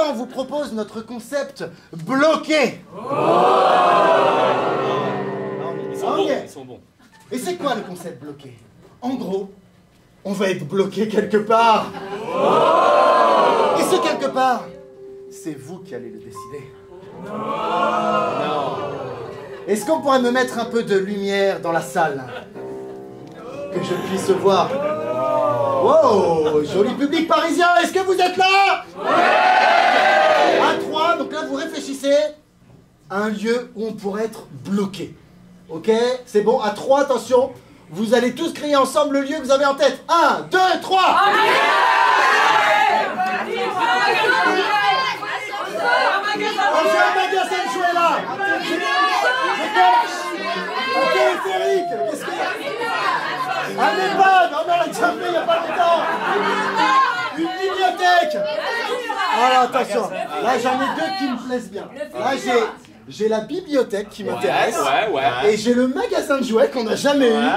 fois, on vous propose notre concept bloqué. Ils sont bons. Et c'est quoi le concept bloqué? En gros, on va être bloqué quelque part. Et ce quelque part, c'est vous qui allez le décider. Non. Est-ce qu'on pourrait me mettre un peu de lumière dans la salle? Que je puisse voir. Wow, joli public parisien, est-ce que vous êtes là? Ouais. À 3, donc là vous réfléchissez à un lieu où on pourrait être bloqué. Ok? C'est bon, à 3, attention, vous allez tous crier ensemble le lieu que vous avez en tête. 1, 2, 3. J'ai un magasin de jouets là. Un téléphérique. Qu'est-ce qu'il y a? Un EHPAD. Oh non, il n'y a pas longtemps. Une bibliothèque. Alors attention, là j'en ai deux qui me plaisent bien. Là j'ai la bibliothèque qui m'intéresse. Et j'ai le magasin de jouets qu'on n'a jamais eu.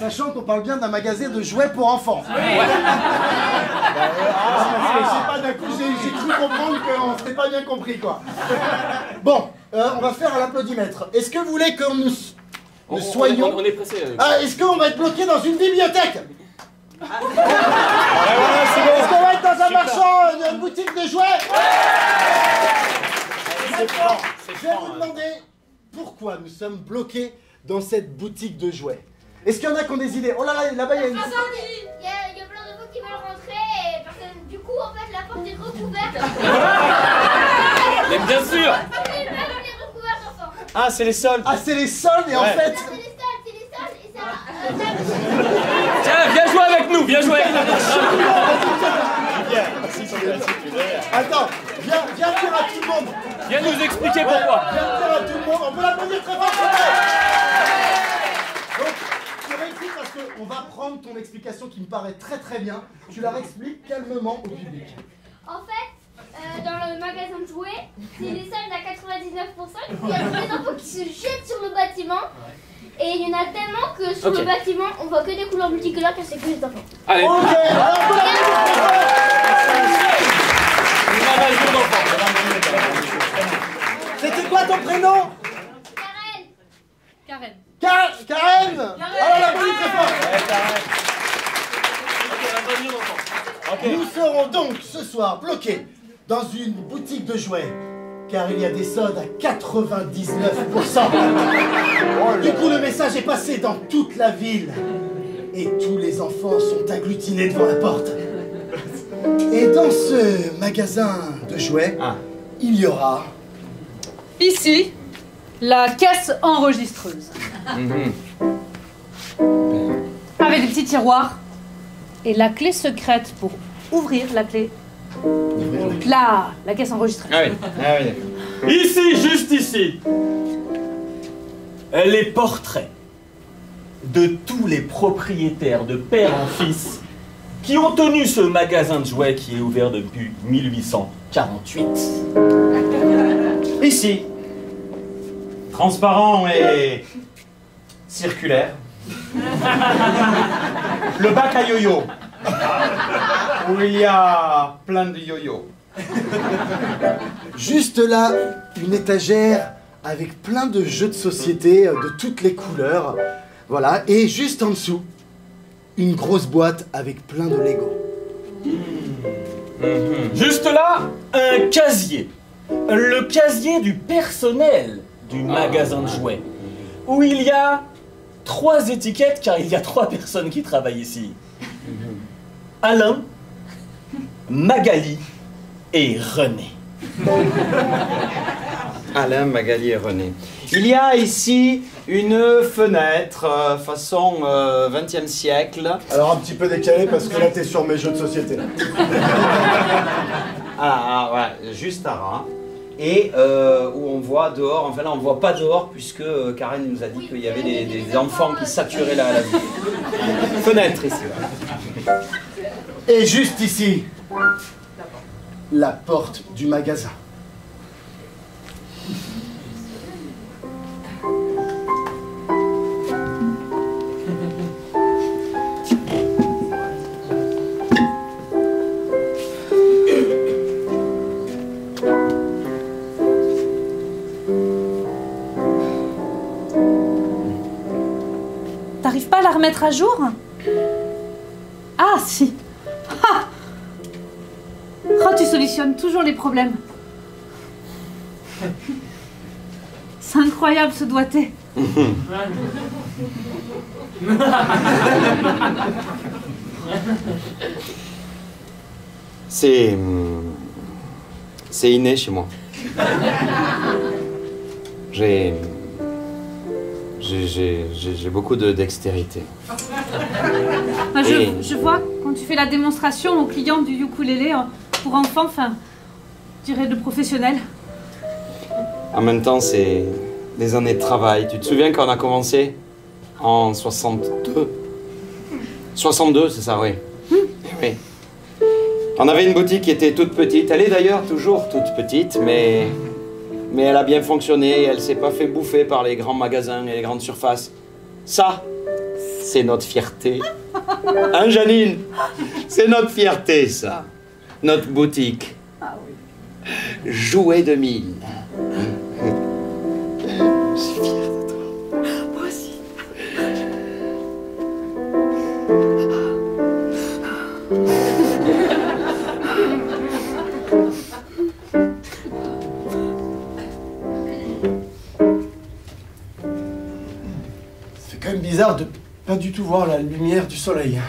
Sachant qu'on parle bien d'un magasin de jouets pour enfants. Je sais pas, d'un coup j'ai cru comprendre qu'on s'était pas bien compris quoi. Bon, on va faire à l'applaudimètre. Est-ce que vous voulez que nous soyons... On est pressé. Est-ce qu'on va être bloqué dans une bibliothèque? Est-ce qu'on va être dans un marchand, une boutique de jouets? Je vais vous demander pourquoi nous sommes bloqués dans cette boutique de jouets. Est-ce qu'il y en a qui ont des idées? Oh là là, là-bas il y a une... Il y a plein de gens qui veulent rentrer parce que du coup en fait la porte est recouverte. Mais bien sûr. La porte est recouverte enfant. Ah, c'est les soldes. Ah, c'est les soldes et en fait... C'est les soldes et ça... Tiens, viens jouer avec nous, viens jouer avec nous. Attends, viens dire à tout le monde. Viens nous expliquer pourquoi. Viens dire à tout le monde. On peut l'applaudir très fort. Donc, tu réexpliques parce qu'on va prendre ton explication qui me paraît très bien. Tu la réexpliques calmement au public. En fait, dans le magasin de jouets, c'est les soldes à 99%. Il y a tous les enfants qui se jettent sur le bâtiment. Et il y en a tellement que sur le bâtiment, on voit que des couleurs multicolores car c'est que les enfants. Allez. Ok, alors on peut C'était quoi ton prénom? Karen. Karen. Alors la bonne très fort. Nous serons donc ce soir bloqués dans une boutique de jouets. Car il y a des soldes à 99%. Du coup, le message est passé dans toute la ville. Et tous les enfants sont agglutinés devant la porte. Et dans ce magasin de jouets, il y aura... Ici, la caisse enregistreuse. Avec des petits tiroirs. Et la clé secrète pour ouvrir la clé. La caisse enregistreuse. Ici, juste ici, les portraits de tous les propriétaires de père en fils qui ont tenu ce magasin de jouets qui est ouvert depuis 1848. Ici, transparent et circulaire, le bac à yo-yo, où il y a plein de yo-yo. Juste là, une étagère avec plein de jeux de société de toutes les couleurs. Voilà, et juste en dessous, une grosse boîte avec plein de Lego. Juste là, un casier. Le casier du personnel du magasin de jouets. Où il y a 3 étiquettes, car il y a 3 personnes qui travaillent ici. Alain, Magali et René. Alain, Magali et René. Il y a ici une fenêtre façon 20e siècle. Alors un petit peu décalé parce que là t'es sur mes jeux de société. Ouais, juste à ras. Et où on voit dehors, enfin là on ne voit pas dehors puisque Karen nous a dit qu'il y avait des enfants qui saturaient la vie. Fenêtre ici. Voilà. Et juste ici, la porte du magasin. la remettre à jour? Ah, si. Ah. Oh, tu solutionnes toujours les problèmes. C'est incroyable ce doigté. C'est inné chez moi. J'ai beaucoup de dextérité. Enfin, je vois quand tu fais la démonstration aux clients du ukulélé pour enfants, enfin, je dirais de professionnels. En même temps, c'est des années de travail. Tu te souviens quand on a commencé? En 62. 62, c'est ça, oui. Oui. On avait une boutique qui était toute petite. Elle est d'ailleurs toujours toute petite, mais elle a bien fonctionné. Elle s'est pas fait bouffer par les grands magasins et les grandes surfaces. Ça, c'est notre fierté. Hein, Janine? C'est notre fierté, ça. Notre boutique. Ah oui. Jouet 2000. Je suis fier de toi. Moi aussi. C'est quand même bizarre de pas du tout voir la lumière du soleil.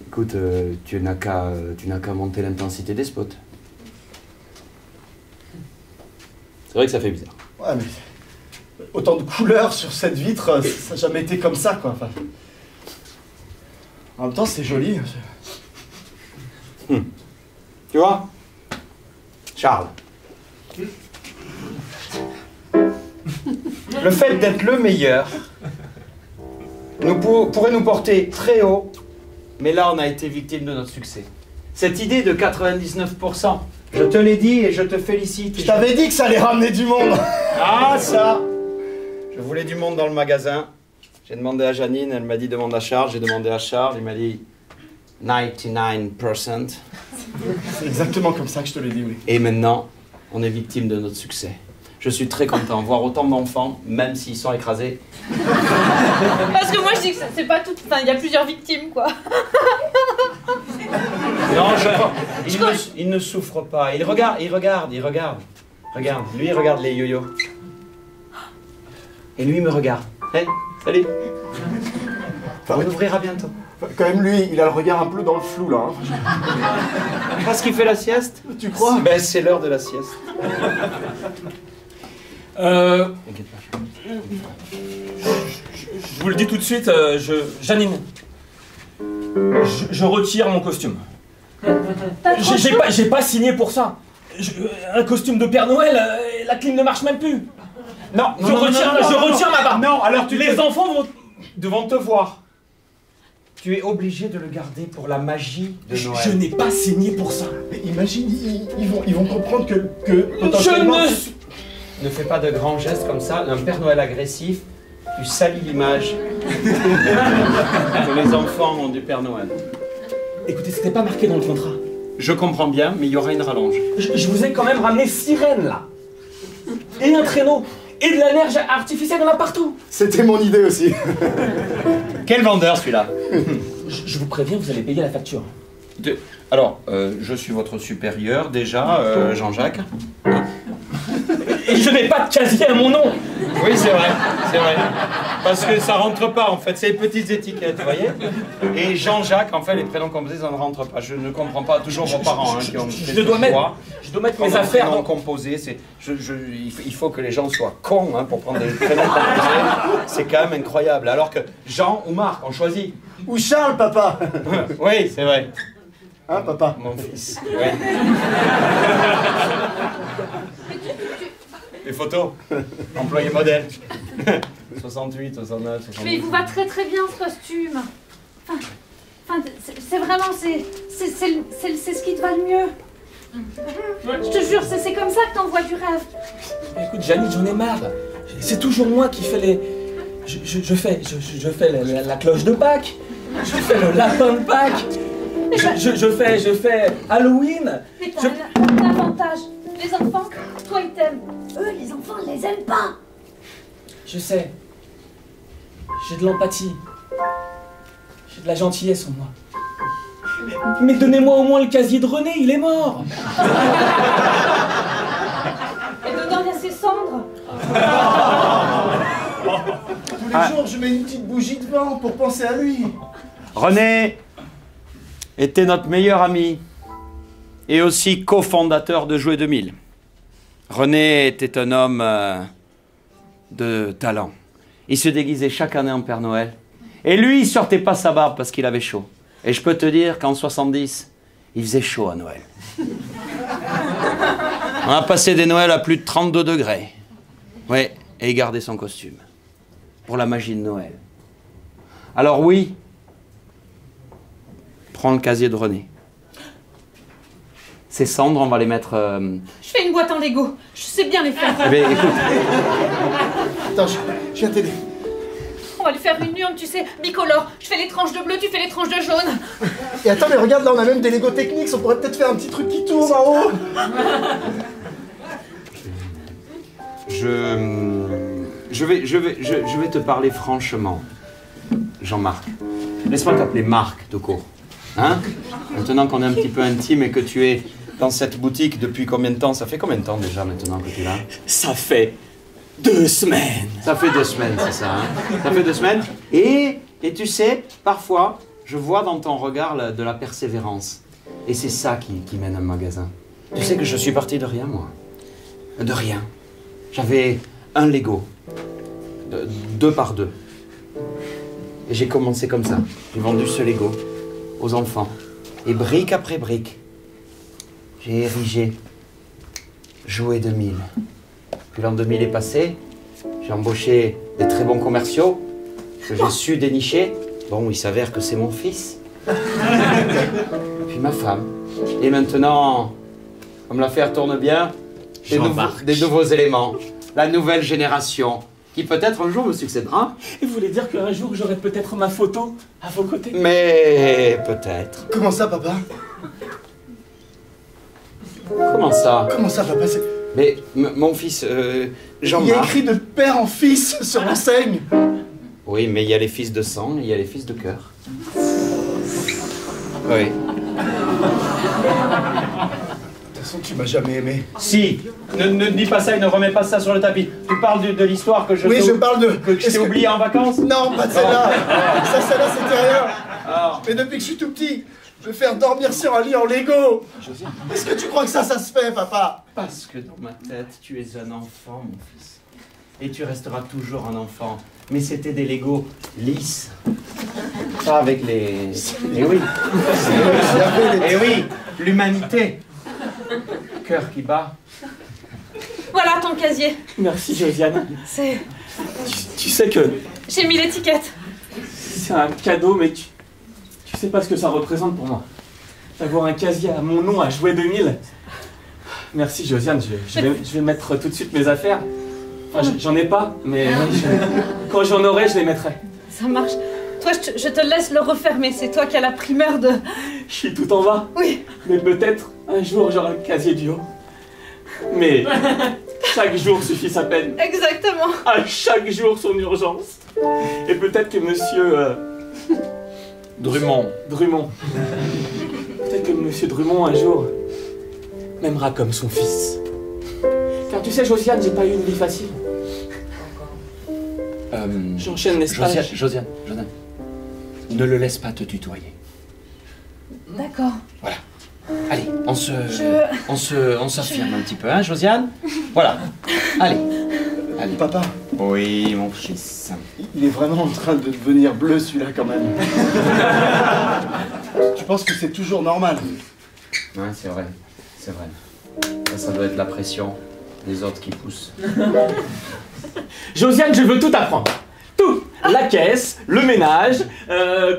Écoute, tu n'as qu'à monter l'intensité des spots. C'est vrai que ça fait bizarre. Ouais, mais autant de couleurs sur cette vitre, ça n'a jamais été comme ça, quoi. Enfin, en même temps, c'est joli. Tu vois, Charles, le fait d'être le meilleur pourrait nous porter très haut, mais là, on a été victime de notre succès. Cette idée de 99%, je te l'ai dit et je te félicite. Je t'avais dit que ça allait ramener du monde. Ah, ça! Je voulais du monde dans le magasin. J'ai demandé à Janine, elle m'a dit demande à Charles. J'ai demandé à Charles, il m'a dit 99%. C'est exactement comme ça que je te l'ai dit, oui. Et maintenant, on est victime de notre succès. Je suis très content. Voir autant d'enfants, même s'ils sont écrasés. Parce que moi je dis que c'est pas tout. Enfin, il y a plusieurs victimes, quoi. Non, je crois. Il ne souffre pas. Il regarde. Regarde. Lui, il regarde les yo-yo. Et lui, il me regarde. Hey, salut. On ouvrira bientôt. Quand même, lui, il a le regard un peu dans le flou, là. Hein. Parce qu'il fait la sieste? Tu crois? Ben, c'est l'heure de la sieste. T'inquiète pas. Je vous le dis tout de suite, Janine, je retire mon costume. J'ai pas signé pour ça. Un costume de Père Noël, la clim ne marche même plus. Non, je retire ma barbe. Non, alors les enfants devront te voir. Tu es obligé de le garder pour la magie de Noël. Je n'ai pas signé pour ça. Mais imagine, ils vont comprendre que potentiellement... Ne fais pas de grands gestes comme ça. Un Père Noël agressif, tu salis l'image que les enfants ont du Père Noël. Écoutez, c'était pas marqué dans le contrat. Je comprends bien, mais il y aura une rallonge. Je vous ai quand même ramené 6 rennes, là. Et un traîneau. Et de la neige artificielle, il y en a partout. C'était mon idée aussi. Quel vendeur, celui-là? Je vous préviens, vous allez payer la facture. Alors, je suis votre supérieur, déjà, Jean-Jacques. Et je n'ai pas de casier à mon nom. Oui, c'est vrai. Parce que ça rentre pas, en fait. C'est les petites étiquettes, vous voyez. Et Jean-Jacques, en fait, les prénoms composés, ça ne rentre pas. Je ne comprends pas toujours vos parents qui ont fait je dois ce choix. Je dois mettre mes affaires prénoms composés. Il faut que les gens soient cons pour prendre des prénoms composés. C'est quand même incroyable. Alors que Jean ou Marc, on choisit. Ou Charles, papa. Oui, c'est vrai. Hein, papa? Mon fils, oui. Les photos, employé modèle. 68, 69, 70. Mais il vous va très très bien ce costume. Enfin, c'est vraiment, c'est ce qui te va le mieux. Je te jure, c'est comme ça que t'envoies du rêve. Écoute, Janine, j'en ai marre. C'est toujours moi qui fais les... Je fais la cloche de Pâques. Je fais le lapin de Pâques. Je fais Halloween. Mais t'as l'avantage. Les enfants, toi ils t'aiment. Eux, les enfants, on les aime pas. Je sais. J'ai de l'empathie. J'ai de la gentillesse en moi. Mais donnez-moi au moins le casier de René, il est mort. Et dedans, il y a ses cendres. Tous les jours, je mets une petite bougie devant pour penser à lui. René était notre meilleur ami et aussi cofondateur de Jouet 2000. René était un homme de talent. Il se déguisait chaque année en Père Noël. Et lui, il sortait pas sa barbe parce qu'il avait chaud. Et je peux te dire qu'en 70, il faisait chaud à Noël. On a passé des Noëls à plus de 32 degrés. Oui, et il gardait son costume. Pour la magie de Noël. Alors oui, prends le casier de René. Ces cendres, on va les mettre... Je fais une boîte en Lego. Je sais bien les faire. Eh bien, écoute, Attends, je viens t'aider. On va lui faire une urne, tu sais, bicolore. Je fais les tranches de bleu, tu fais les tranches de jaune. Et attends, mais regarde, là, on a même des Lego Technics. On pourrait peut-être faire un petit truc qui tourne en haut. je vais te parler franchement, Jean-Marc. Laisse-moi t'appeler Marc, tout court. Hein? Maintenant qu'on est un petit peu intime et que tu es dans cette boutique depuis combien de temps? Ça fait combien de temps déjà maintenant que tu es là? Ça fait 2 semaines. Ça fait 2 semaines, c'est ça. Hein? Ça fait 2 semaines. Et tu sais, parfois, je vois dans ton regard de la persévérance. Et c'est ça qui mène un magasin. Tu sais que je suis parti de rien, moi. De rien. J'avais un Lego. 2 par 2. Et j'ai commencé comme ça. J'ai vendu ce Lego aux enfants. Et brique après brique, j'ai érigé Jouet 2000. Puis l'an 2000 est passé, j'ai embauché des très bons commerciaux que j'ai su dénicher. Bon, il s'avère que c'est mon fils. Puis ma femme. Et maintenant, comme l'affaire tourne bien, des nouveaux éléments. La nouvelle génération, qui peut-être un jour me succédera. Et vous voulez dire qu'un jour j'aurai peut-être ma photo à vos côtés? Mais peut-être. Comment ça, papa? Comment ça? Comment ça, papa? Mais mon fils, Il y a Jean-Marc... écrit de père en fils sur l'enseigne. Oui, mais il y a les fils de sang et il y a les fils de cœur. Oui. De toute façon, tu m'as jamais aimé. Si, ne dis pas ça et ne remets pas ça sur le tapis. Tu parles de l'histoire que je Oui, je parle de... que je t'ai oublié en vacances? Non, pas de celle-là. Ça, celle-là, c'était rien. Alors, Mais depuis que je suis tout petit, je vais faire dormir sur un lit en Lego. Est-ce que tu crois que ça se fait, papa? parce que dans ma tête, tu es un enfant, mon fils. Et tu resteras toujours un enfant. Mais c'était des Legos lisses. Pas avec les... Eh oui. Eh oui, l'humanité. Cœur qui bat. Voilà ton casier. Merci Josiane. C'est... Tu sais que J'ai mis l'étiquette. c'est un cadeau, mais tu sais pas ce que ça représente pour moi. D'avoir un casier à mon nom à Jouet 2000. Merci Josiane, je vais mettre tout de suite mes affaires. Enfin, j'en ai pas, mais quand j'en aurai, je les mettrai. Ça marche. Toi, je te laisse le refermer. C'est toi qui as la primeur de... Je suis tout en bas. Oui. Mais peut-être un jour j'aurai le casier du haut. Mais chaque jour suffit sa peine. Exactement. À chaque jour son urgence. Et peut-être que monsieur Drummond. Peut-être que monsieur Drummond un jour m'aimera comme son fils. Car tu sais Josiane, j'ai pas eu une vie facile. J'enchaîne les stages. Josiane, ne le laisse pas te tutoyer. D'accord. Voilà. Allez, on s'affirme un petit peu, hein, Josiane? Voilà. Allez. Papa, Oui, mon fils. il est vraiment en train de devenir bleu, celui-là, quand même. Tu penses que c'est toujours normal? Ouais, c'est vrai. C'est vrai. Ça doit être la pression des autres qui poussent. Josiane, je veux tout apprendre. Tout. La caisse, le ménage,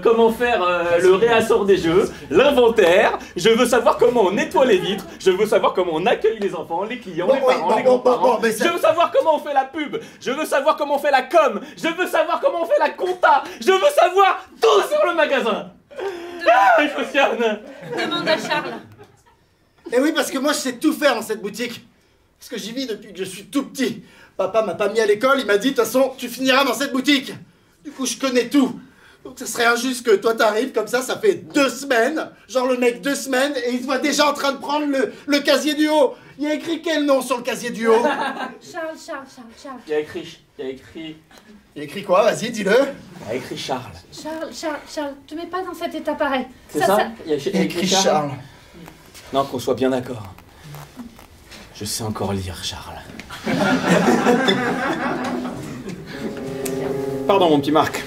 comment faire le réassort des jeux, l'inventaire. Je veux savoir comment on nettoie les vitres. Je veux savoir comment on accueille les enfants, les clients, les parents, les grands-parents. mais ça- Je veux savoir comment on fait la pub. Je veux savoir comment on fait la com. Je veux savoir comment on fait la compta. Je veux savoir tout sur le magasin. Ah, Josiane. Demande à Charles. Eh oui, parce que moi, je sais tout faire dans cette boutique. Parce que j'y vis depuis que je suis tout petit. Papa m'a pas mis à l'école, il m'a dit, de toute façon, tu finiras dans cette boutique. Du coup, je connais tout. Donc, ce serait injuste que toi, t'arrives comme ça fait 2 semaines. Genre, le mec, 2 semaines, et il se voit déjà en train de prendre le casier du haut. Il y a écrit quel nom sur le casier du haut? Charles. Il y a écrit... Il y a écrit quoi? Vas-y, dis-le. Il y a écrit Charles. Charles, te mets pas dans cet état pareil. C'est ça? Il y a Il y a écrit Charles. Non, qu'on soit bien d'accord. Je sais encore lire, Charles. Pardon, mon petit Marc.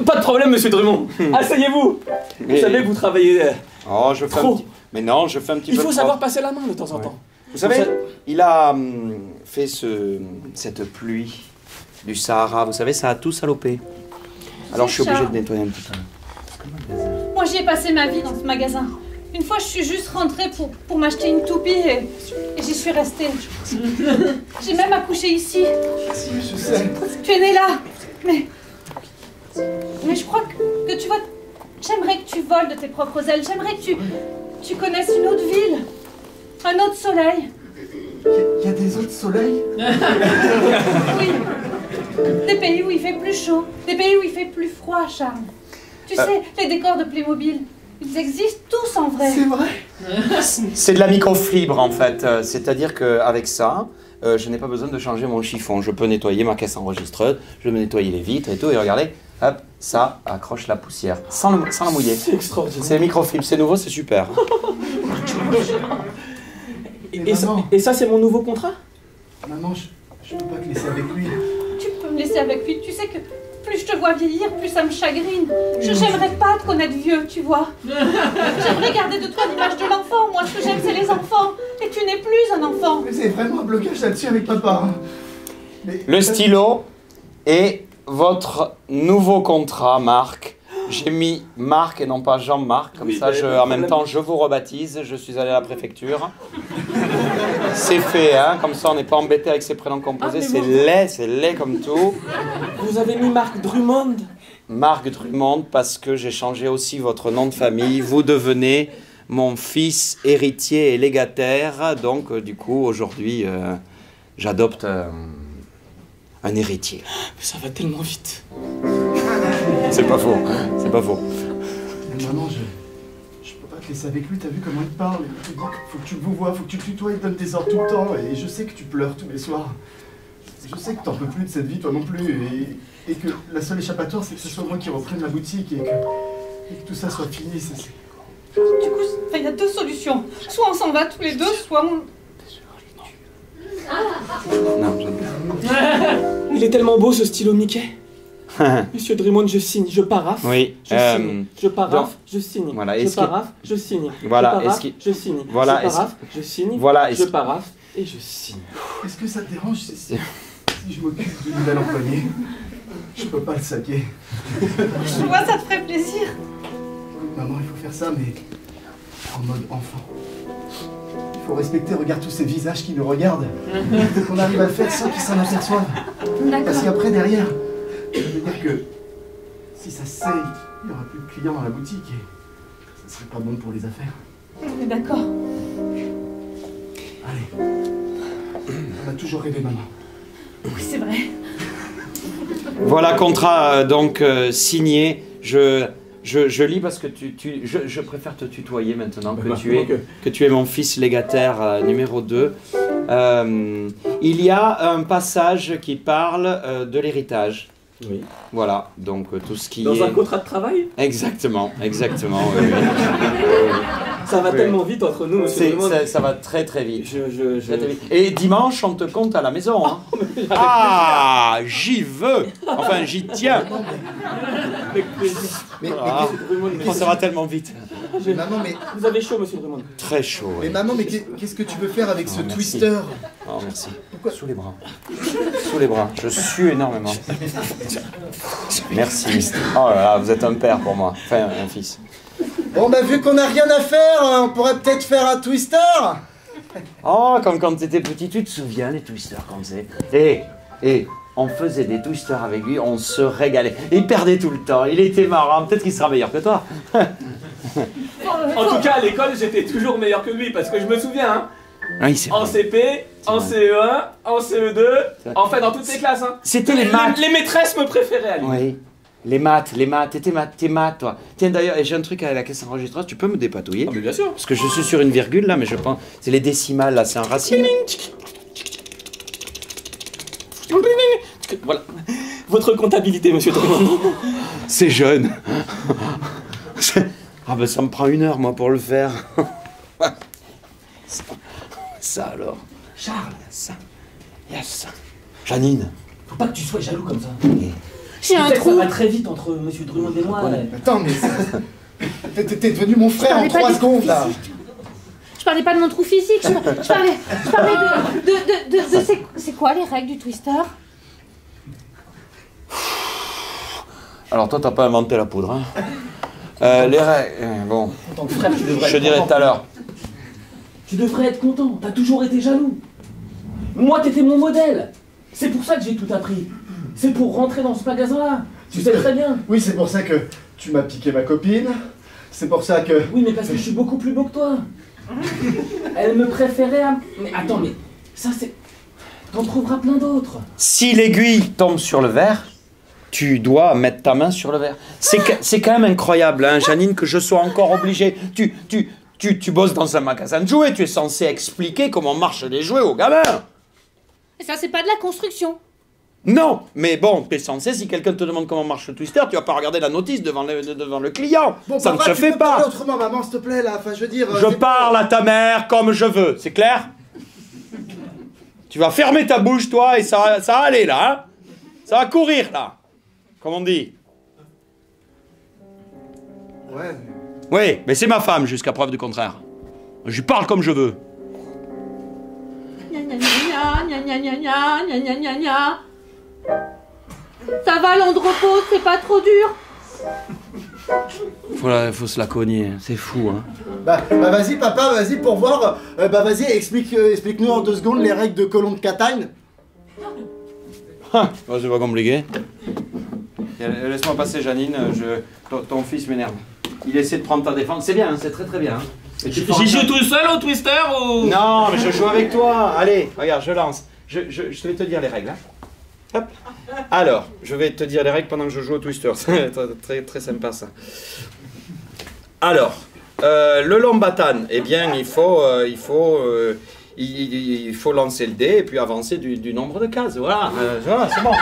Pas de problème, monsieur Drummond. Asseyez-vous. Vous savez que vous travaillez Oh, je fais trop. un petit... Mais non, je fais un petit peu Il faut de savoir trop. passer la main de temps en temps. Vous savez, il a fait cette pluie du Sahara. Vous savez, ça a tout salopé. Alors, je suis obligé de nettoyer un petit peu. Moi, j'y ai passé ma vie dans ce magasin. Une fois, je suis juste rentrée pour m'acheter une toupie et j'y suis restée. J'ai même accouché ici. Je sais. Tu es née là. Mais je crois que tu vois, j'aimerais que tu voles de tes propres ailes. J'aimerais que tu connaisses une autre ville, un autre soleil. Il y a des autres soleils? Oui. Des pays où il fait plus chaud, des pays où il fait plus froid, Charles. Tu sais, les décors de Playmobil, ils existent tous en vrai. C'est vrai? C'est de la microfibre, en fait. C'est-à-dire qu'avec ça, je n'ai pas besoin de changer mon chiffon. Je peux nettoyer ma caisse enregistreuse, je peux nettoyer les vitres et tout. Et regardez, hop, ça accroche la poussière. Sans la mouiller. C'est extraordinaire. C'est microfibre, c'est nouveau, c'est super. Et ça, c'est mon nouveau contrat? Maman, je peux pas te laisser avec lui. Tu peux me laisser avec lui. Tu sais que plus je te vois vieillir, plus ça me chagrine. J'aimerais pas te connaître vieux, tu vois. J'aimerais garder de toi l'image de l'enfant. Moi, ce que j'aime, c'est les enfants. Et tu n'es plus un enfant. Mais c'est vraiment un blocage là-dessus avec papa. Le stylo et votre nouveau contrat, Marc. J'ai mis Marc et non pas Jean-Marc. Comme Oui, ça, en même temps, je vous rebaptise. Je suis allé à la préfecture. C'est fait, hein. Comme ça, on n'est pas embêté avec ces prénoms composés. C'est laid comme tout. Vous avez mis Marc Drummond? Marc Drummond, parce que j'ai changé aussi votre nom de famille. Vous devenez mon fils héritier et légataire. Donc, du coup, aujourd'hui, j'adopte un héritier. Ça va tellement vite. C'est pas faux, c'est pas faux. Mais maman, je peux pas te laisser avec lui, t'as vu comment il parle? Il te dit qu'il faut que tu le vois, faut que tu le tutoies, il te donne tes ordres tout le temps. Et je sais que tu pleures tous les soirs. Je sais que t'en peux plus de cette vie, toi non plus. Et que la seule échappatoire, c'est que ce soit moi qui reprenne la boutique et que tout ça soit fini. Du coup, il y a 2 solutions. Soit on s'en va tous les 2, soit on... Non, Il est tellement beau, ce stylo Mickey. Monsieur Drummond, je signe, je paraphe. Oui. Je signe, je paraphe, je signe. Voilà, je paraphe, je signe. Voilà, je paraphe, je signe. Voilà, je paraphe, je signe. Voilà, je paraphe et je signe. Est-ce que ça te dérange si je m'occupe du nouvel employé? Je peux pas le saquer. Je vois, ça te ferait plaisir. Maman, il faut faire ça, mais en mode enfant. Il faut respecter, regarde tous ces visages qui nous regardent. Il faut qu'on arrive à le faire sans qu'ils s'en aperçoivent. Parce qu'après, derrière, ça veut dire que si ça se sait, il n'y aura plus de clients dans la boutique et ça serait pas bon pour les affaires. On est d'accord. Allez. On a toujours rêvé, maman. Oui, c'est vrai. Voilà, contrat donc signé. Je lis parce que je préfère te tutoyer maintenant que tu es mon fils légataire numéro 2. Il y a un passage qui parle de l'héritage. Oui. Voilà, donc tout ce qui Dans un contrat de travail? Exactement, oui. Ça va tellement vite entre nous, monsieur Drummond. Ça va très très vite. Très très vite. Et dimanche, on te compte à la maison. Hein. Ah, j'y veux. Enfin, j'y tiens. Avec plaisir. Ça va tellement vite. Mais maman, mais... Vous avez chaud, monsieur Drummond? Très chaud. Mais Oui. maman, mais qu'est-ce que tu veux faire avec ce merci. twister? Oh, merci. Pourquoi? Sous les bras. Sous les bras. Je sue énormément. Merci. Oh là là, vous êtes un père pour moi. Enfin, un fils. Bon, bah vu qu'on n'a rien à faire, on pourrait peut-être faire un twister. Oh, comme quand t'étais petit, tu te souviens les twisters qu'on faisait? Et on faisait des twisters avec lui, on se régalait. Il perdait tout le temps, il était marrant, peut-être qu'il sera meilleur que toi. En tout cas, à l'école, j'étais toujours meilleur que lui, parce que je me souviens, hein, Oui, c'est En vrai. CP, en CE1, en CE2, enfin dans toutes les classes. Hein. C'était les maths. Les maîtresses me préféraient à lui. Oui. Les maths. T'es maths, toi. Tiens, d'ailleurs, j'ai un truc avec la caisse enregistreuse, tu peux me dépatouiller? Ah, mais bien sûr. Parce que je suis sur une virgule, là, mais je pense... C'est les décimales, là, c'est un racine. Voilà. Votre comptabilité, monsieur Drummond. C'est jeune. Ah ben, ça me prend 1 heure, moi, pour le faire. Ça, alors. Charles, ça. Il y a ça. Janine. Faut pas que tu sois jaloux comme ça. J'ai un Tu sais que trou. Ça va très vite entre monsieur Drummond et moi. Ouais. Attends, mais t'es devenu mon frère en parlais pas 3 du secondes, là. Je parlais pas de mon trou physique, je parlais de c'est quoi les règles du Twister? Alors, toi, t'as pas inventé la poudre, hein. Les règles... Bon, En tant que frère, tu devrais je te être dirai content. tout à l'heure. Tu devrais être content. T'as toujours été jaloux. Moi, t'étais mon modèle. C'est pour ça que j'ai tout appris. C'est pour rentrer dans ce magasin-là. Tu sais très bien. Oui, c'est pour ça que tu m'as piqué ma copine. C'est pour ça que... Oui, mais parce que je suis beaucoup plus beau que toi. Elle me préférait à... Mais attends, mais ça c'est... T'en trouveras plein d'autres. Si l'aiguille tombe sur le verre, tu dois mettre ta main sur le verre. C'est quand même incroyable, hein, Janine, que je sois encore obligé. Tu bosses dans un magasin de jouets, tu es censé expliquer comment marchent les jouets aux gamins. Et ça c'est pas de la construction. Non, mais bon, t'es censé, si quelqu'un te demande comment marche le twister, tu vas pas regarder la notice devant le client. Bon, Ça papa, ne se tu fait peux parler pas. autrement, maman, s'il te plaît, là. Enfin, je veux dire... Je c'est parle à ta mère comme je veux, c'est clair? Tu vas fermer ta bouche, toi, et ça va aller, là, hein? Ça va courir, là. Comme on dit. Ouais, Oui, mais c'est ma femme, jusqu'à preuve du contraire. Je lui parle comme je veux. Gna gna gna gna gna gna gna gna gna gna. Ça va l'andropause, c'est pas trop dur. Faut se la cogner, c'est fou, hein. Bah vas-y, papa, vas-y, pour voir. Bah vas-y, explique-nous en 2 secondes les règles de Colombe de Catagne. C'est pas compliqué. Laisse-moi passer, Janine, ton fils m'énerve. Il essaie de prendre ta défense, c'est bien, hein, c'est très très bien. Hein. J'y joue tout seul au Twister ou... Non, mais je joue avec toi. Allez, regarde, je lance. Je vais te dire les règles. Hein. Hop. Alors, je vais te dire les règles pendant que je joue au Twister. C'est très, très sympa ça. Alors, le Lombatane, eh bien, il faut lancer le dé et puis avancer du nombre de cases. Voilà, voilà c'est bon.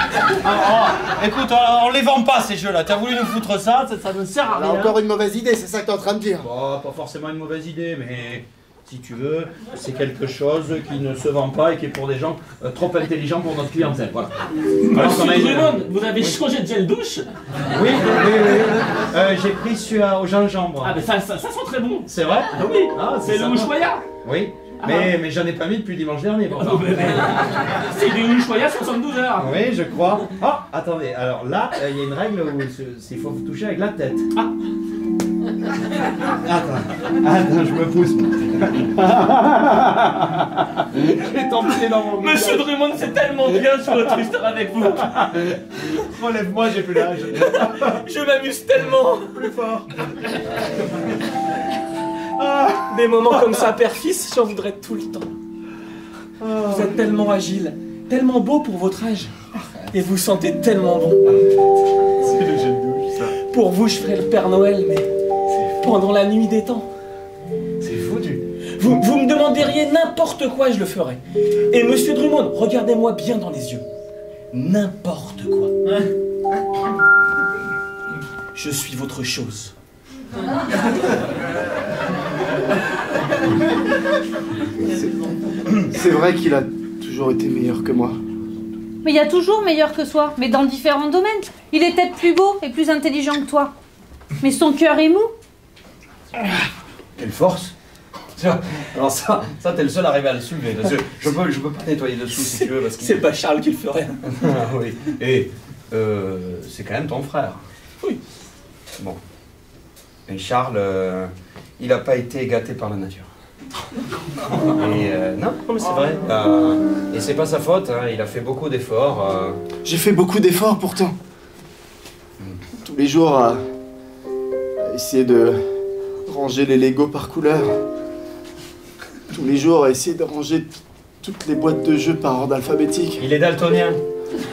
Écoute, on les vend pas ces jeux-là. Tu as voulu nous foutre ça ne sert à Alors, rien. encore une mauvaise idée, c'est ça que t'es en train de dire. Bon, pas forcément une mauvaise idée, mais si tu veux, c'est quelque chose qui ne se vend pas et qui est pour des gens trop intelligents pour notre clientèle. Voilà. Alors, Monsieur qu'on a une- Drummond, vous avez changé de gel douche? Oui. J'ai pris celui au gingembre. Ah, mais ça sent très bon. C'est vrai? Ah oui, c'est le sympa. Ushuaïa. Oui, mais j'en ai pas mis depuis dimanche dernier. Pourtant. C'est du Ushuaïa 72 heures. Oui, je crois. Ah, attendez, alors là, il y a une règle où il faut toucher avec la tête. Ah. Attends, je me pousse. J'ai tombé dans mon Monsieur Drummond, c'est tellement bien sur le Twister avec vous. Relève-moi, j'ai plus l'âge. Je m'amuse tellement. Plus fort. Des moments comme ça, père-fils, j'en voudrais tout le temps. Vous êtes tellement agile, tellement beau pour votre âge. Et vous sentez tellement bon. C'est le gel douche, ça. Pour vous, je ferai le Père Noël, mais pendant la nuit des temps. C'est foutu. Vous me demanderiez n'importe quoi, je le ferai. Et monsieur Drummond, regardez-moi bien dans les yeux. N'importe quoi. Je suis votre chose. C'est vrai qu'il a toujours été meilleur que moi. Mais il y a toujours meilleur que soi, mais dans différents domaines. Il est peut-être plus beau et plus intelligent que toi. Mais son cœur est mou. Quelle force. Alors ça t'es le seul à arriver à le soulever. Parce que je peux pas nettoyer dessous si tu veux. Parce que... C'est pas Charles qui le ferait. Oui. Et c'est quand même ton frère. Oui. Bon. Et Charles, il n'a pas été gâté par la nature. Et non, mais c'est vrai. Et c'est pas sa faute, hein, il a fait beaucoup d'efforts. J'ai fait beaucoup d'efforts pourtant. Tous les jours à essayer de ranger les Legos par couleur. tous les jours à essayer de ranger toutes les boîtes de jeux par ordre alphabétique. Il est daltonien. Du coup,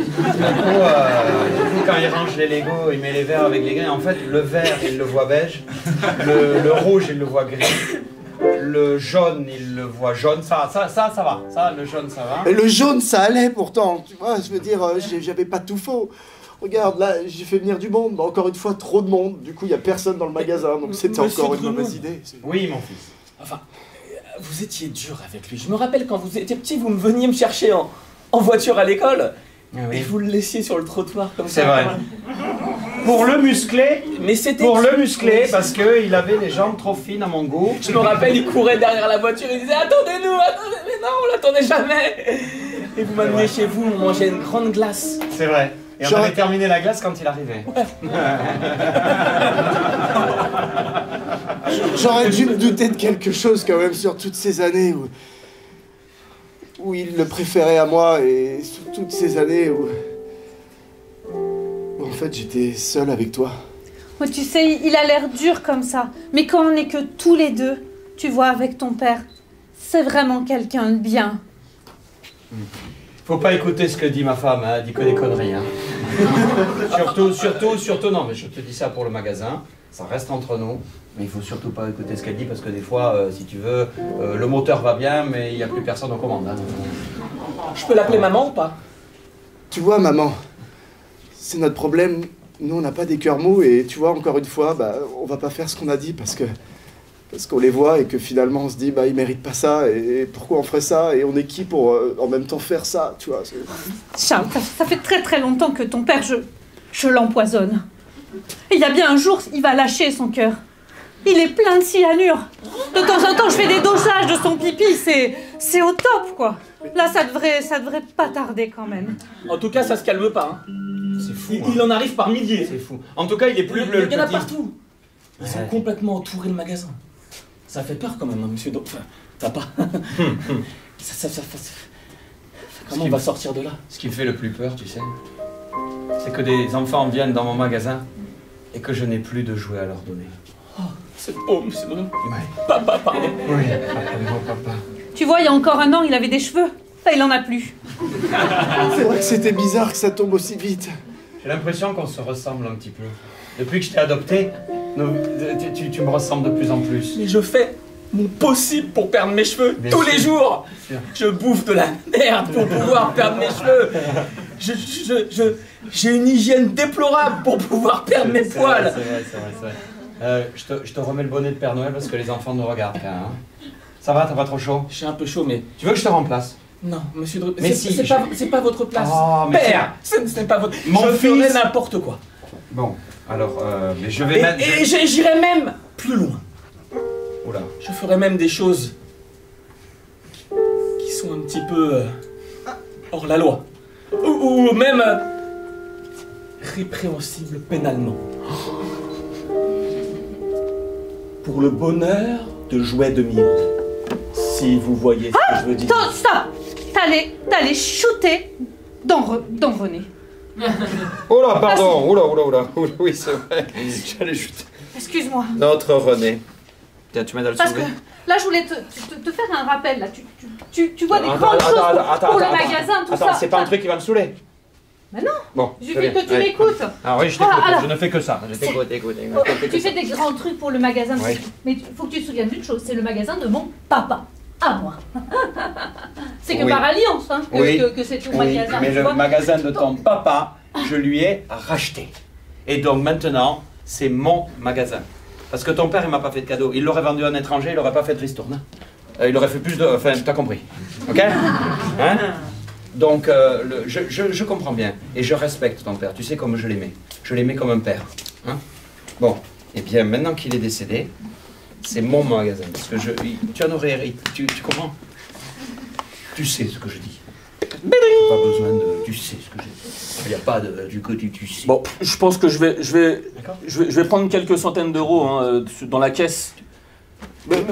quand il range les Legos, il met les verts avec les gris. En fait, le vert, il le voit beige. Le rouge, il le voit gris. Le jaune, il le voit jaune. Ça va. Ça, le jaune, ça va. Et le jaune, ça allait pourtant. Tu vois, je veux dire, j'avais pas tout faux. Regarde, là, j'ai fait venir du monde. Mais encore une fois, trop de monde. Du coup, il y a personne dans le magasin. Donc c'était encore une mauvaise idée. Oui, mon fils. Enfin, vous étiez dur avec lui. Je me rappelle quand vous étiez petit, vous veniez me chercher en voiture à l'école. Ah oui. Et vous le laissiez sur le trottoir comme ça. C'est vrai. Pour le muscler, parce qu'il avait les jambes trop fines à mon goût. Je me rappelle, il courait derrière la voiture, il disait attendez-nous, attendez, mais non, on l'attendait jamais. Et vous m'amenez chez vous, on mangeait une grande glace. C'est vrai. Et on avait terminé la glace quand il arrivait. J'aurais dû me douter de quelque chose quand même sur toutes ces années où il le préférait à moi et sur toutes ces années où en fait j'étais seul avec toi. Moi, tu sais, il a l'air dur comme ça. Mais quand on n'est que tous les deux, tu vois, avec ton père, c'est vraiment quelqu'un de bien. Faut pas écouter ce que dit ma femme, hein, elle dit que des conneries. Hein. surtout, non, mais je te dis ça pour le magasin, ça reste entre nous. Mais il faut surtout pas écouter ce qu'elle dit parce que des fois, si tu veux, le moteur va bien, mais il n'y a plus personne aux commandes. Hein. Je peux l'appeler maman ou pas? Tu vois, maman, c'est notre problème. Nous, on n'a pas des cœurs mous et tu vois, encore une fois, bah, on va pas faire ce qu'on a dit parce qu'on les voit et que finalement on se dit, bah, ils méritent pas ça et pourquoi on ferait ça et on est qui pour en même temps faire ça, tu vois. Charles, ça fait très très longtemps que ton père, je l'empoisonne. Et il y a bien un jour, il va lâcher son cœur. Il est plein de cyanure. De temps en temps, je fais des dosages de son pipi, c'est au top, quoi. Là, ça devrait pas tarder quand même. En tout cas, ça se calme pas. Hein. C'est fou. Il en arrive par milliers. C'est fou. En tout cas, il est plus bleu. Il y en a partout. Ils sont complètement entourés le magasin. Ça fait peur quand même, hein, monsieur. Enfin, t'as pas. Comment on va sortir de là? Ce qui me fait le plus peur, tu sais, c'est que des enfants viennent dans mon magasin et que je n'ai plus de jouets à leur donner. Oh, c'est beau, monsieur. Ouais. Papa, pardon. Oui, papa. Tu vois, il y a encore un an, il avait des cheveux. Là, il en a plus. C'est vrai que c'était bizarre que ça tombe aussi vite. J'ai l'impression qu'on se ressemble un petit peu. Depuis que je t'ai adopté, tu me ressembles de plus en plus. Mais je fais mon possible pour perdre mes cheveux tous les jours. Je bouffe de la merde pour pouvoir perdre mes cheveux. J'ai une hygiène déplorable pour pouvoir perdre mes poils. C'est vrai. Je te remets le bonnet de Père Noël parce que les enfants nous regardent. Hein. Ça va, t'as pas trop chaud? J'ai un peu chaud, mais... Tu veux que je te remplace? Non, monsieur Drucker, mais c'est pas votre place. Oh, Père, ce n'est pas votre... Mon je fils ferai n'importe quoi. Bon, alors, mais je vais mettre... Et j'irai même plus loin. Oula. Je ferai même des choses qui sont un petit peu hors la loi. Ou même répréhensibles pénalement. Pour le bonheur de Jouet 2000. Si vous voyez ce que je veux dire. Stop! T'allais shooter dans René. Oh là, pardon. Oula. Oui, c'est vrai. J'allais shooter. Excuse-moi. Notre René. Tiens, tu m'aides à le Parce que soulever. là, je voulais te faire un rappel. Là. Tu vois des grandes choses pour le magasin, tout ça. Attends, c'est pas un truc qui va me saouler. Mais non. Bon, Il suffit que tu m'écoutes. Ah oui, je t'écoute. alors. Je ne fais que ça. Je t'écoute. Tu fais des grands trucs pour le magasin. Oui. Mais il faut que tu te souviennes d'une chose. C'est le magasin de mon papa. À moi. C'est que Oui. par alliance hein, que c'est ton magasin. Mais tu le vois. magasin de ton papa, je lui ai racheté. Et donc maintenant, c'est mon magasin. Parce que ton père, il m'a pas fait de cadeau. Il l'aurait vendu à un étranger, il aurait pas fait de ristourne. Il aurait fait plus de... Enfin, t'as compris. Ok? Hein? Donc, je comprends bien. Et je respecte ton père. Tu sais comme je l'aimais. Je l'aimais comme un père. Hein? Bon. Et bien, maintenant qu'il est décédé, c'est mon magasin. Parce que tu en aurais hérité. Tu comprends? Tu sais ce que je dis. Pas besoin de... Tu sais ce que je dis. Il n'y a pas du côté tu sais. Bon, je pense que je vais prendre quelques centaines d'euros hein, dans la caisse. Mais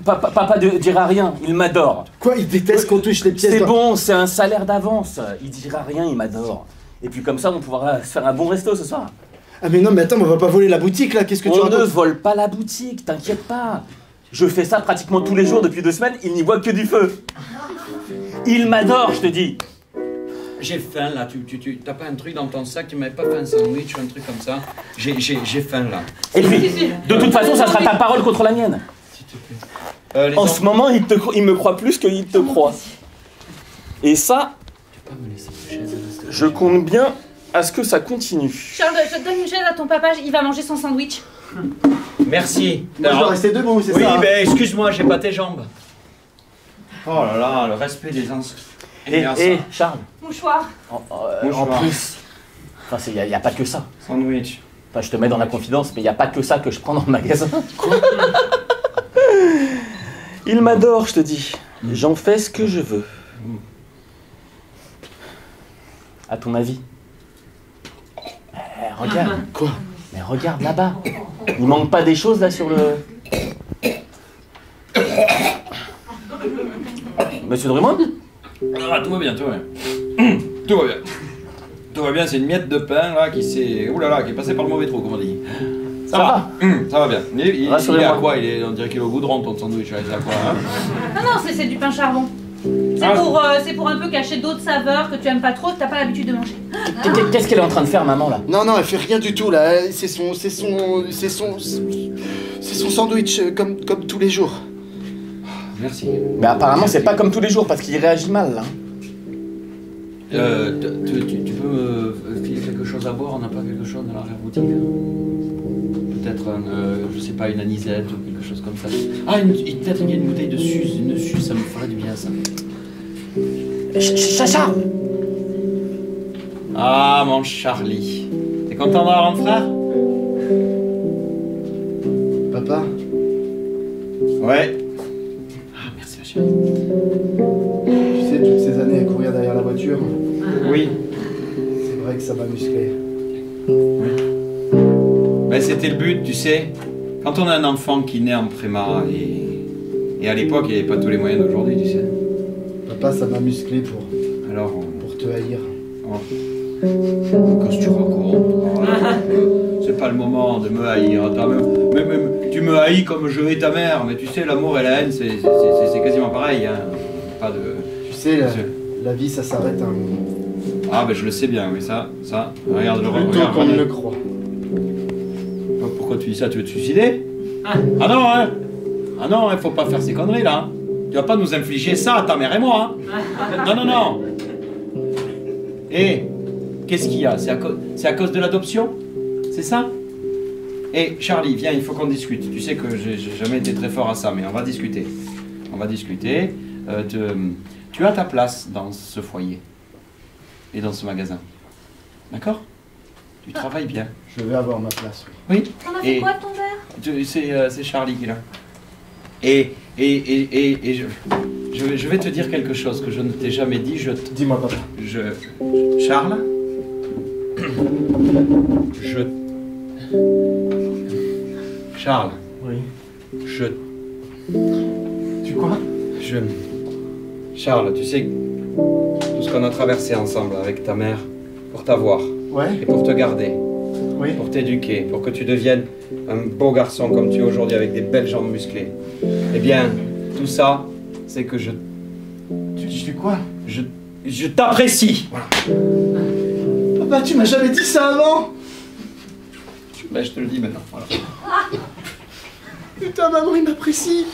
papa dira rien, il m'adore. Quoi, il déteste qu'on touche les pièces? C'est bon, c'est un salaire d'avance. Il dira rien, il m'adore. Et puis comme ça, on pourra se faire un bon resto ce soir. Ah mais non, mais attends, on va pas voler la boutique là, qu'est-ce que tu On ne racontes? vole pas la boutique, t'inquiète pas. Je fais ça pratiquement tous les jours depuis 2 semaines, il n'y voit que du feu. Il m'adore, je te dis. J'ai faim là, t'as pas un truc dans ton sac, tu m'avais pas fait un sandwich ou un truc comme ça? J'ai faim là. Et puis, de toute façon, ça sera ta parole contre la mienne. S'il te plaît. En ce moment, il me croit plus qu'il te croit. Et ça, Tu peux pas me laisser une chaise là, je compte bien à ce que ça continue. Charles, je te donne une chaise à ton papa, il va manger son sandwich. Merci. Moi, je dois rester debout, c'est oui, ça? mais excuse-moi, j'ai pas tes jambes. Oh là là, le respect des anciens. Et Charles, Mouchoir. en Mouchoir. plus, enfin, il n'y a pas que ça. Sandwich. Enfin, je te mets dans la confidence, mais il n'y a pas que ça que je prends dans le magasin. Il m'adore, je te dis. J'en fais ce que je veux. À ton avis? Regarde. Quoi? Mais regarde là-bas. Il manque pas des choses là sur le... Monsieur Drummond? Ah, tout va bien, tout va bien. Tout va bien. Tout va bien, c'est une miette de pain là qui s'est. Ouh là là, qui est passée par le mauvais trou, comme on dit. Ça va? Ça va bien. Il est à Rassurez-moi. quoi? On dirait qu'il est au goudron ton sandwich, là, il est à quoi hein? Non, c'est du pain charbon. C'est pour un peu cacher d'autres saveurs que tu aimes pas trop, que t'as pas l'habitude de manger. Qu'est-ce qu'elle est en train de faire, maman, là? Non, elle fait rien du tout là. C'est son sandwich comme tous les jours. Merci. Mais apparemment, c'est pas comme tous les jours, parce qu'il réagit mal, là. Tu peux me filer quelque chose à boire? On n'a pas quelque chose dans l'arrière-boutique? Peut-être, je sais pas, une anisette ou quelque chose comme ça. Ah, peut-être il y a une bouteille de Suze. Une Suze, ça me ferait du bien, ça. Chacha! Ah, mon Charlie. T'es content d'avoir un frère? Papa, Ouais. Ah, merci, ma chérie. tu sais, toutes ces années à courir derrière la voiture, Oui. c'est vrai que ça m'a musclé. Ben, c'était le but, tu sais. Quand on a un enfant qui naît en préma, et à l'époque, il n'y avait pas tous les moyens d'aujourd'hui, tu sais. Papa, ça m'a musclé pour Alors, te haïr. qu'est-ce que tu racontes? C'est pas le moment de me haïr. Même, tu me haïs comme je hais ta mère, mais tu sais, l'amour et la haine, c'est quasiment pareil. Hein. Pas de... Tu sais, la vie, ça s'arrête à un moment. Ah, ben je le sais bien, oui, ça, regarde le Plutôt regarde, qu'on ne regarde. le croit. Pourquoi tu dis ça? Tu veux te suicider? Ah non, hein? Ah non, il faut pas faire ces conneries, là. Hein. Tu vas pas nous infliger ça, ta mère et moi, hein? Non. Et qu'est-ce qu'il y a? C'est à cause de l'adoption? C'est ça? Et Charlie, viens, il faut qu'on discute. Tu sais que j'ai jamais été très fort à ça, mais on va discuter. Tu as ta place dans ce foyer et dans ce magasin. D'accord? Tu travailles bien. Je vais avoir ma place, oui. Oui. On a fait quoi de ton verre? C'est Charlie qui l'a. Et je vais te dire quelque chose que je ne t'ai jamais dit. Dis-moi, papa. Charles, Charles, Oui. Tu quoi? Charles, tu sais tout ce qu'on a traversé ensemble avec ta mère pour t'avoir Ouais? et pour te garder, Oui? pour t'éduquer, pour que tu deviennes un beau garçon comme tu es aujourd'hui avec des belles jambes musclées. Eh bien, tout ça, c'est que Tu quoi? je t'apprécie. Voilà. Papa, tu m'as jamais dit ça avant! Ben, je te le dis maintenant. Voilà. Putain, maman, il m'apprécie!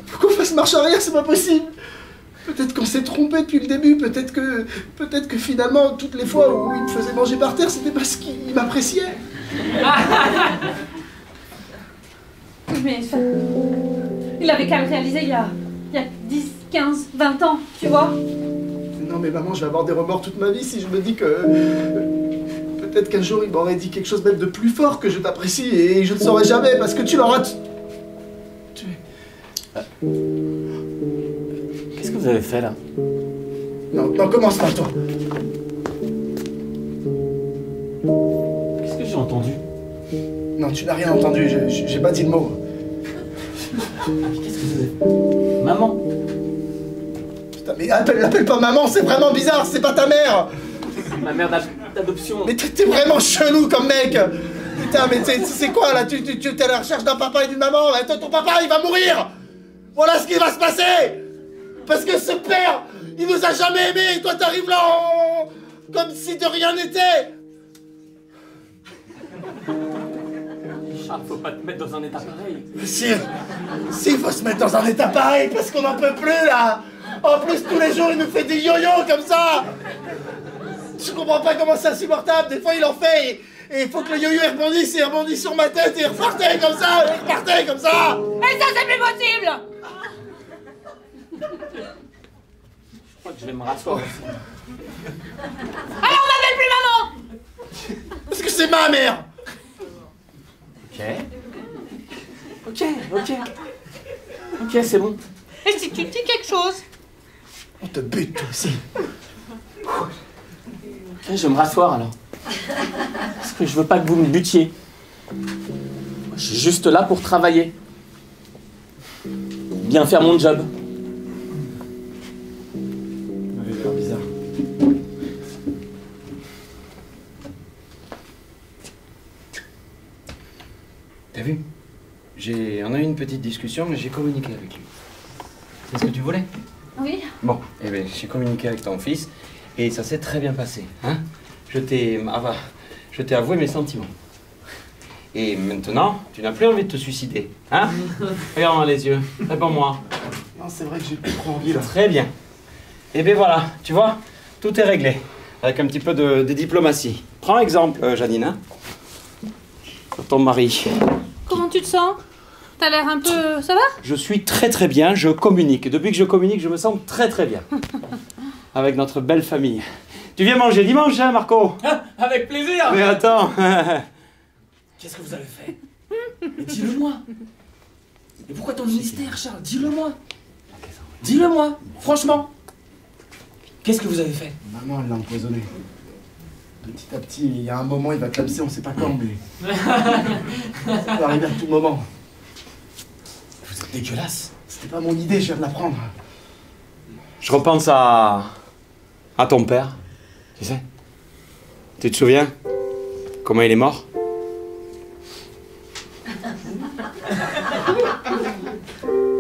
Faut qu'on fasse marche arrière, c'est pas possible! Peut-être qu'on s'est trompé depuis le début, peut-être que finalement, toutes les fois où il me faisait manger par terre, c'était parce qu'il m'appréciait! Mais ça... Il avait qu'à le réaliser il y a 10, 15, 20 ans, tu vois. Non mais maman, je vais avoir des remords toute ma vie si je me dis que... peut-être qu'un jour il m'aurait dit quelque chose même de plus fort que je t'apprécie et je ne saurais jamais parce que tu l'auras tué. Qu'est-ce que vous avez fait, là? Non, commence pas toi. Qu'est-ce que j'ai entendu? Non, tu n'as rien entendu, j'ai pas dit le mot. Qu'est-ce que vous avez fait? Maman? Putain, mais l'appelle pas maman, c'est vraiment bizarre, c'est pas ta mère! Ma mère d'adoption. Mais t'es vraiment chelou comme mec! Putain, mais c'est quoi là? Tu es à la recherche d'un papa et d'une maman. Là. Ton papa, il va mourir. Voilà ce qui va se passer. Parce que ce père, il nous a jamais aimés. Et toi, t'arrives là comme si de rien n'était. Charles, faut pas te mettre dans un état pareil. Si, il faut se mettre dans un état pareil parce qu'on n'en peut plus là. En plus, tous les jours, il nous fait des yo-yo comme ça. Je comprends pas comment c'est insupportable. Des fois, il en fait et il faut que le yo-yo il rebondisse sur ma tête et il repartait comme ça, Et ça, c'est plus possible! Je crois que je vais me rasseoir aussi. Alors, on m'appelle plus maman! Parce que c'est ma mère. Ok, c'est bon. Et si tu dis quelque chose? On te bute toi aussi. Ok, je vais me rasseoir alors. Parce que je veux pas que vous me butiez. Je suis juste là pour travailler. Bien faire mon job. Vous m'avez l'air bizarre. T'as vu? On a eu une petite discussion, mais j'ai communiqué avec lui. C'est ce que tu voulais? Oui. Bon, eh bien, j'ai communiqué avec ton fils, et ça s'est très bien passé. Hein? Je t'ai avoué mes sentiments. Et maintenant, tu n'as plus envie de te suicider. Hein? Regarde-moi les yeux, réponds-moi. Non, c'est vrai que j'ai plus trop envie là. Très bien. Et bien voilà, tu vois, tout est réglé. Avec un petit peu de diplomatie. Prends exemple, Janine, hein? Sur ton mari. Comment tu te sens? T'as l'air un peu... Ça va? Je suis très bien, je communique. Depuis que je communique, je me sens très bien. Avec notre belle famille. Tu viens manger dimanche, hein, Marco? Avec plaisir. Mais attends. Qu'est-ce que vous avez fait? Mais dis-le-moi. Et pourquoi ton mystère, Charles? Dis-le-moi. Dis-le-moi, franchement. Qu'est-ce que vous avez fait? Maman, elle l'a empoisonné. Petit à petit, il y a un moment, il va collapser, on sait pas quand, mais... ça peut arriver à tout moment. Vous êtes dégueulasse. C'était pas mon idée, je viens de l'apprendre. Je repense à ton père. Tu sais? Tu te souviens? Comment il est mort?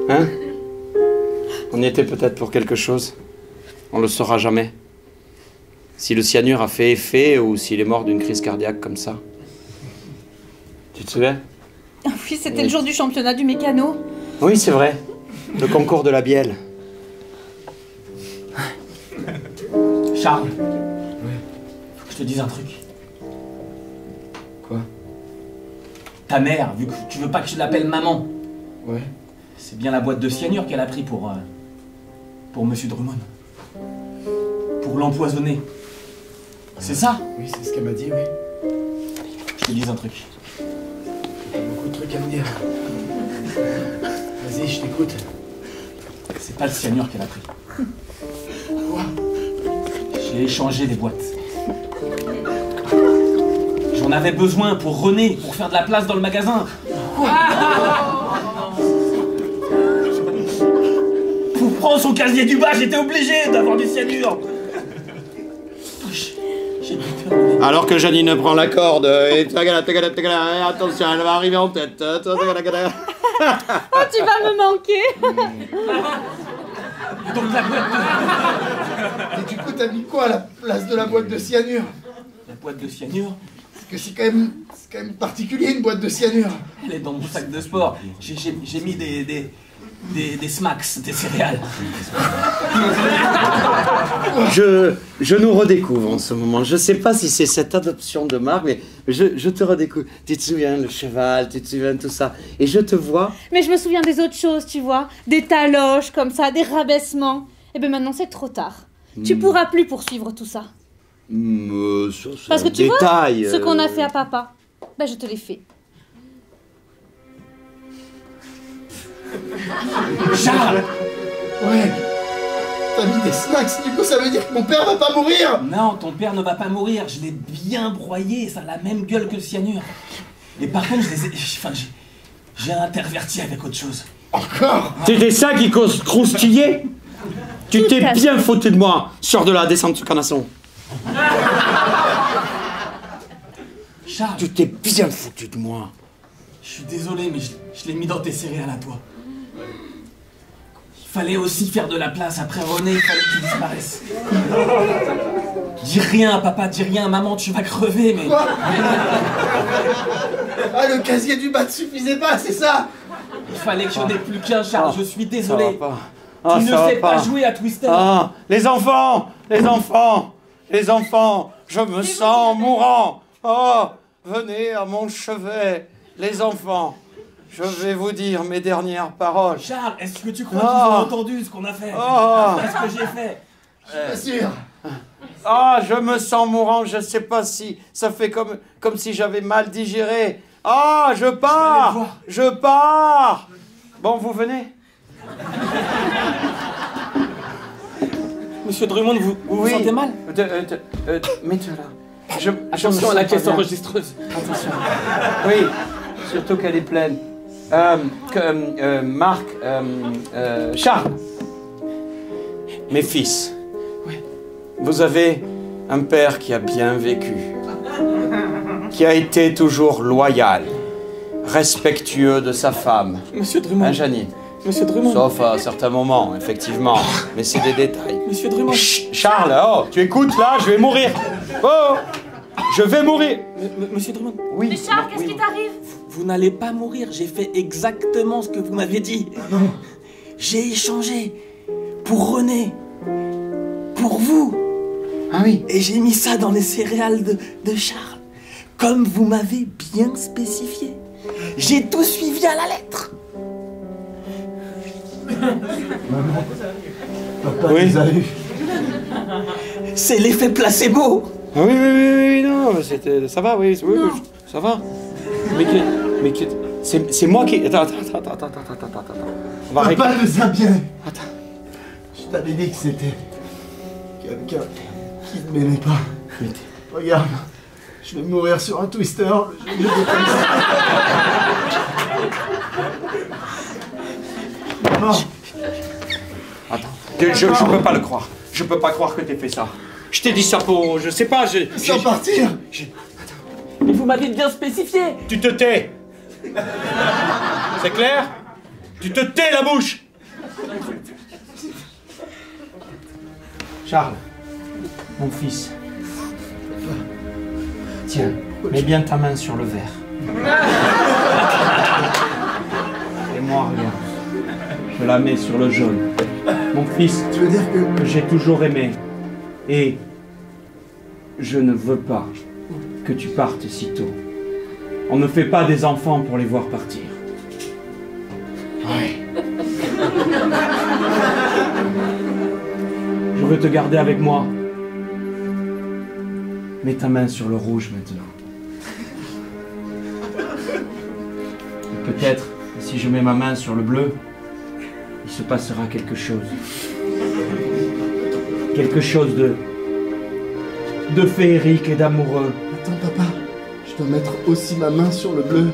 Hein? On y était peut-être pour quelque chose. On le saura jamais. Si le cyanure a fait effet ou s'il est mort d'une crise cardiaque comme ça. Tu te souviens? Oui, c'était le jour du championnat du mécano. Oui, c'est vrai. Le concours de la bielle. Charles. Oui. Faut que je te dise un truc. Quoi? Ta mère, vu que tu veux pas que je l'appelle maman, Ouais. c'est bien la boîte de cyanure qu'elle a pris pour Monsieur Drummond. Pour l'empoisonner. C'est ça? Oui, c'est ce qu'elle m'a dit, oui. Je te dis un truc. J'ai beaucoup de trucs à me dire. Vas-y, je t'écoute. C'est pas le cyanure qu'elle a pris. Quoi? J'ai échangé des boîtes. J'en avais besoin pour René, pour faire de la place dans le magasin. Pour prendre son casier du bas, j'étais obligé d'avoir du cyanure. J'ai dû faire... Alors que Janine prend la corde et attention, elle va arriver en tête. Oh, tu vas me manquer. Donc la boîte de... Et du coup, t'as mis quoi à la place de la boîte de cyanure? La boîte de cyanure, Parce que c'est quand même particulier, une boîte de cyanure. elle est dans mon sac de sport. J'ai mis des smacks, des céréales. Je nous redécouvre en ce moment. Je sais pas si c'est cette adoption de Marc, mais je te redécouvre. Tu te souviens, le cheval, tu te souviens de tout ça. Et je te vois. Mais je me souviens des autres choses, tu vois. Des taloches comme ça, des rabaissements. Et bien maintenant, c'est trop tard. Tu pourras plus poursuivre tout ça. Ça, Parce que tu détail, vois, ce qu'on a fait à papa, ben je te l'ai fait. Charles! Ouais. T'as mis des snacks, du coup ça veut dire que mon père va pas mourir. Non, ton père ne va pas mourir. Je l'ai bien broyé, ça a la même gueule que le cyanure. Et par contre, j'ai interverti avec autre chose. Encore? C'était ça qui croustillait? Tu Tout t'es à fait. bien foutu de moi. Sors de là, descends de ce canasson. Charles. Tu t'es bien foutu de moi. Je suis désolé, mais je l'ai mis dans tes céréales à toi. Il fallait aussi faire de la place après René, il fallait qu'il disparaisse. Dis rien, papa, dis rien, maman, tu vas crever, mais... Quoi? Ah, le casier du bas ne suffisait pas, c'est ça? Il fallait que je n'ai plus qu'un, Charles, je suis désolé. Ça va pas. Ah, Tu ne ça sais va pas jouer à Twister. Ah, les enfants, les enfants, les enfants, je me sens mourant. Oh, venez à mon chevet, les enfants. Je vais vous dire mes dernières paroles. Charles, est-ce que tu crois Ah. qu'ils ont entendu ce qu'on a fait? Ah. Ce que j'ai fait? Bien sûr. Ah, je me sens mourant, je sais pas si ça fait comme si j'avais mal digéré. Ah, je pars, je pars. Bon, vous venez? Monsieur Drummond, vous vous sentez mal? Mets-toi là. Attention à la caisse enregistreuse. Attention. Oui, surtout qu'elle est pleine. Marc, Charles, mes fils, vous avez un père qui a bien vécu, qui a été toujours loyal, respectueux de sa femme. Monsieur Drummond. Hein, Janine? Monsieur Drummond. Sauf à certains moments, effectivement, mais c'est des détails. Monsieur Drummond. Chut, Charles, oh, tu écoutes là, je vais mourir. Oh, je vais mourir. Monsieur Drummond. Oui. Mais Charles, qu'est-ce qui t'arrive? Vous n'allez pas mourir, j'ai fait exactement ce que vous m'avez dit. J'ai échangé pour René, pour vous. Ah oui. Et j'ai mis ça dans les céréales de Charles, comme vous m'avez bien spécifié. J'ai tout suivi à la lettre. Papa Oui. nous a eu. C'est l'effet placebo. Ah oui, non, c'était, ça va, oui, ça va. C'est moi qui... Attends. On va Papa nous a bien. Attends. Je t'avais dit que c'était quelqu'un qui ne m'aimait pas. Regarde, je vais mourir sur un twister. Je vais comme ça. Maman, Attends. Je peux pas le croire. Je peux pas croire que t'aies fait ça. Je t'ai dit ça pour... Je sais pas, sans partir. Mais vous m'avez bien spécifié. Tu te tais. C'est clair? Tu te tais la bouche. Charles, mon fils. Tiens, mets bien ta main sur le verre. Et moi, regarde. Je la mets sur le jaune. Mon fils, Tu veux dire que... que j'ai toujours aimé. Et je ne veux pas que tu partes si tôt. On ne fait pas des enfants pour les voir partir. Oui. Je veux te garder avec moi. Mets ta main sur le rouge maintenant. Et peut-être, si je mets ma main sur le bleu, il se passera quelque chose. Quelque chose de féerique et d'amoureux. Attends, papa. Je dois mettre aussi ma main sur le bleu.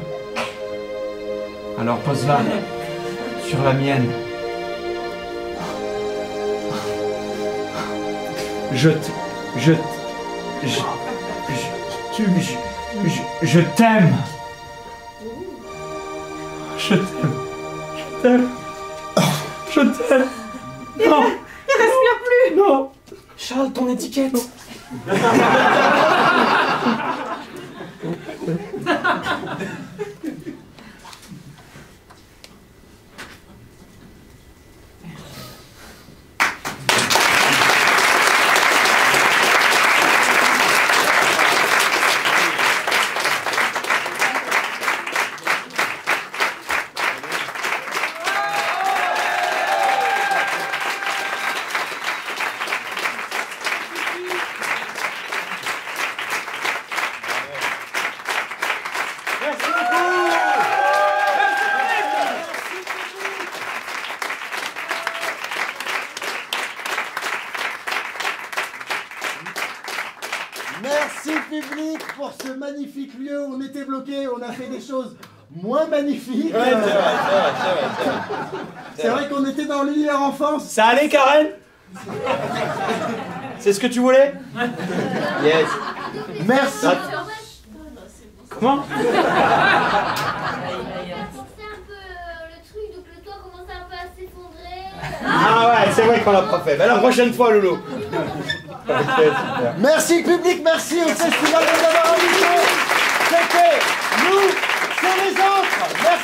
Alors pose-la sur la mienne. Je t'aime. Je t'aime. Je t'aime. Je t'aime. Non. Il respire plus. Non. Charles, ton étiquette. Merci public pour ce magnifique lieu. On était bloqués, on a fait des choses moins magnifiques. C'est vrai qu'on était dans l'univers enfance. Ça allait, Karen? C'est ce que tu voulais? Yes. Merci. Comment? On a forcé un peu le truc, donc le toit commençait un peu à s'effondrer. Ah ouais, c'est vrai qu'on l'a pas fait. Mais la prochaine fois, Loulou. Ok, super. Merci public, merci au festival de nous avoir invités. C'était Nous, c'est les autres. Merci.